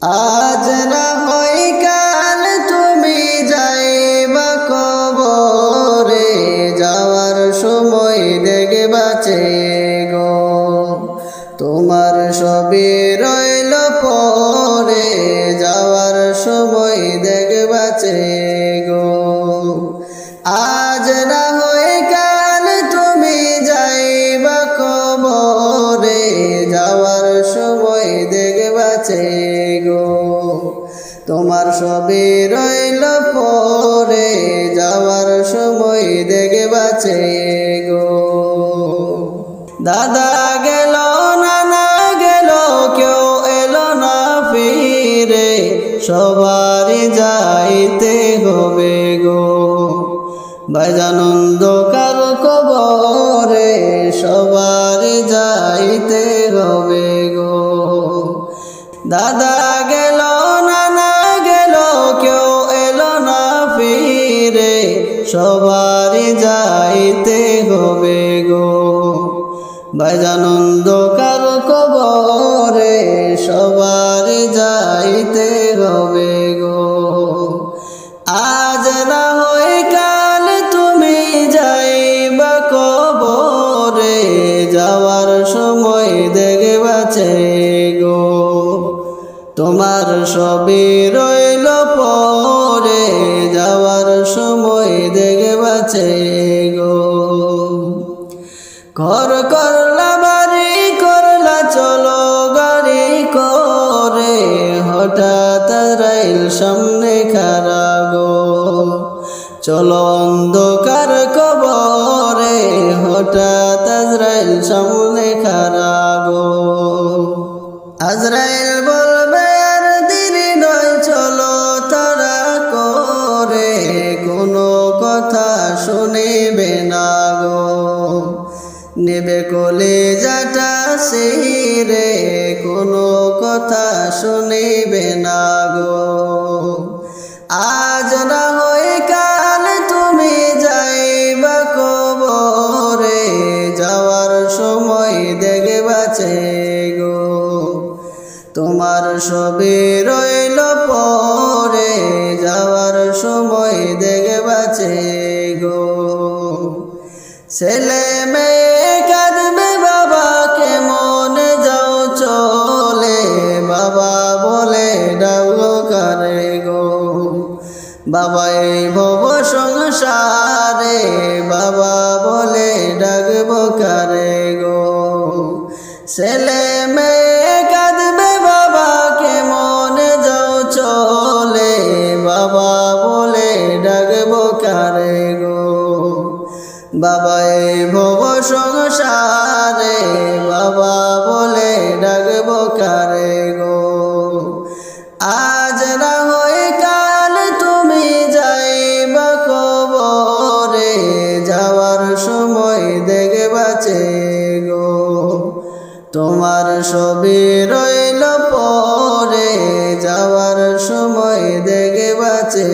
আজ না হয় কাল তুমি যাইবা কবরে, যাওয়ার সময় দেখবাছে গো তোমার সবই রইল পরে, যাওয়ার সময় দেখবাছে গো। আজ না হয় কাল তুমি যাইবা কবরে, যাওয়ার সময় দেখবাছে গো তোমার সবই রইল পরে, যাওয়ার সময় দেখবাছে গো। দাদা গেল নানা গেল কেউ এলো না ফিরে, সবারই যাইতে হবে গো ভাইজান অন্ধকার কবরে, সবারই যাইতে হবে গো। দাদা গেল নানা গেল কেউ এলো না ফিরে, সবারই যাইতে হবে গো ভাইজান অন্ধকার কবরে, সবারই যাইতে হবে গো। আজ না হয় কাল তুমি যাইবা কবরে, যাওয়ার সময় দেখবাছে গো তোমার সবই রইল পরে, যাওয়ার সময় দেখবাছে গো। ঘর করলা বাড়ি করলা চলো গাড়ি করে, হঠাৎ আজরাইল সামনে খাড়া গো চলো অন্ধকার কবরে, হঠাৎ আজরাইল সামনে খাড়া গো। আজরাইল বলবে আর দেরি নয় চলো তাড়া করে, কোনো কথা শুনিবে না গো নেবে কলিজাটা ছিঁড়ে, কোনো কথা শুনিবে না গো। আজ না হয় কাল তুমি যাইবা কবরে, যাওয়ার সময় দেখবাছে গো তোমার সবই রইল পরে, যাওয়ার সময় দেখবাছে গো। ছেলে মেয়ে কাঁদবে বাবাকে মনে যাও চলে, বাবা বলে ডাকবো কারে গো বাবা এই ভব সংসারে, বাবা বলে ডাকবো কারে গো। ছেলে মেয়ে কাঁদবে বাবাকে মনে যাও চলে, বাবা বলে ডাকবো কারে গো বাবা এই ভব সংসারে, বাবা বলে ডাকবো কারে গো। আজ না হয় কাল তুমি যাইবা কবরে, যাওয়ার সময় দেখবাছে গো তোমার সবই রইল পরে, যাওয়ার সময় দেখবাছে